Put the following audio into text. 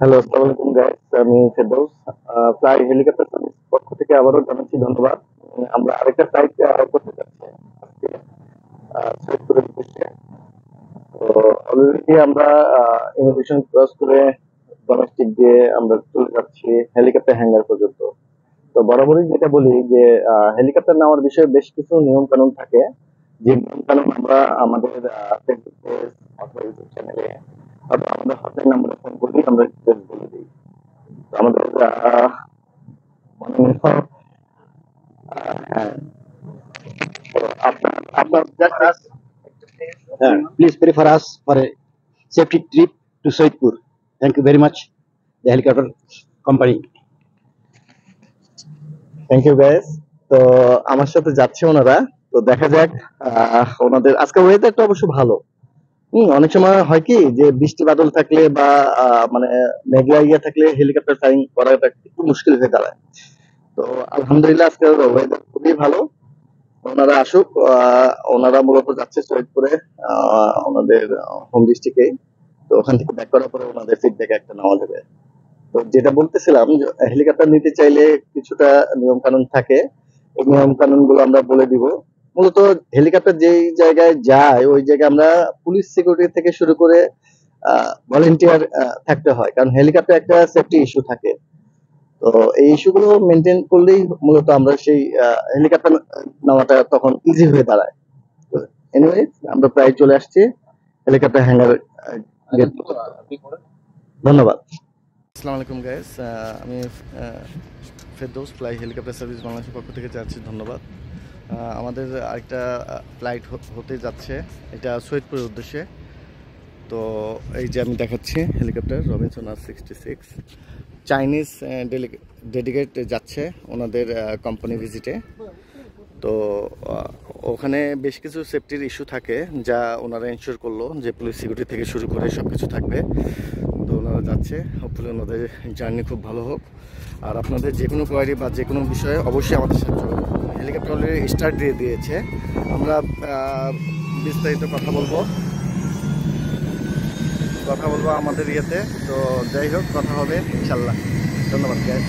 Hello, আসসালামু আলাইকুম guys. আমি ফেরদৌস। ফ্লাই হেলিকপ্টার সার্ভিস পক্ষ থেকে আবারও জানাচ্ছি ধন্যবাদ। আমরা আরেকটা ফ্লাইট করতে যাচ্ছি আজকে, সৈয়দপুরের উদ্দেশ্যে। তো অলরেডি আমরা ইমিগ্রেশন ক্রস করে ডোমেস্টিক দিয়ে আমরা চলে যাচ্ছি হেলিকপ্টার হ্যাঙ্গার পর্যন্ত। তো বরাবরই যেটা বলি যে হেলিকপ্টার নেওয়ার বিষয়ে বেশ কিছু নিয়ম কানুন থাকে, যে নিয়ম কানুন আমরা আমাদের ফেসবুক পেজ অথবা ইউটিউব চ্যানেলে অথবা আমাদের হটলাইন নাম্বারে ফোন করি, আমরা details বলে দিই। তো আমাদের মাননীয়, হ্যাঁ, তো আপনার আপনার For us, please pray for us for a safety trip to Soitpur. Thank you very much, the helicopter company. Thank you guys. তো আমার সাথে যাচ্ছে ওনারা। তো দেখা যাক, ওনাদের আজকে ওয়েদারটা অবশ্য ভালো। অনেক সময় হয় কি যে বৃষ্টি বাদল থাকলে বা মানে মেঘলা ইয়ে থাকলে হেলিকপ্টার ফ্লাইং করাটা একটু মুশকিল হয়ে দাঁড়ায়। তো আলহামদুলিল্লাহ আজকে ওয়েদার খুবই ভালো। ওনারা আসুক। ওনারা মূলত যাচ্ছে সৈয়দপুরে, ওনাদের হোম ডিস্ট্রিক্টে। তো ওখান থেকে ব্যাক করার পরে ওনাদের ফিডব্যাক একটা নেওয়া যাবে। তো যেটা বলতেছিলাম, যে হেলিকপ্টার নিতে চাইলে কিছুটা নিয়ম কানুন থাকে। এই নিয়ম কানুন গুলো আমরা বলে দিব। মূলত হেলিকপ্টার যেই জায়গায় যায় ওই জায়গায় আমরা পুলিশ সিকিউরিটি থেকে শুরু করে ভলেন্টিয়ার থাকতে হয়, কারণ হেলিকপ্টার একটা সেফটি ইস্যু থাকে। তো এই ইস্যুগুলো মেনটেন করলেই মূলত আমরা সেই হেলিকপ্টার নেওয়াটা তখন ইজি হয়ে দাঁড়ায়। তো এনিওয়ে, আমরা প্রায় চলে আসছি হেলিকপ্টার হ্যাঙ্গার গেট। ধন্যবাদ। আসসালামু আলাইকুম গাইস। আমি ফেরদৌস, ফ্লাই হেলিকপ্টার সার্ভিস বাংলাদেশের পক্ষ থেকে যাচ্ছি ধন্যবাদ। আমাদের আরেকটা ফ্লাইট হতে যাচ্ছে, এটা সৈয়দপুরের উদ্দেশ্যে। তো এই যে আমি দেখাচ্ছি helicopter Robinson R66 Chinese dedicate যাচ্ছে ওনাদের কোম্পানি ভিজিটে। তো ওখানে বেশ কিছু সেফটির ইস্যু থাকে, যা ওনারা এনশিওর করলো যে পুলিশ সিকিউরিটি থেকে শুরু করে সব কিছু থাকবে। তো ওনারা যাচ্ছে, হোপফুলি ওনাদের জার্নি খুব ভালো হোক। আর আপনাদের যে কোনো কোয়ারি বা যে কোনো বিষয়ে অবশ্যই আমাদের সাথে যোগাযোগ করুন। হেলিকপ্টার অলরেডি স্টার্ট দিয়ে দিয়েছে, আমরা বিস্তারিত কথা বলবো আমাদের ইয়েতে। তো যাই হোক, কথা হবে ইনশাল্লাহ। ধন্যবাদ গাইস।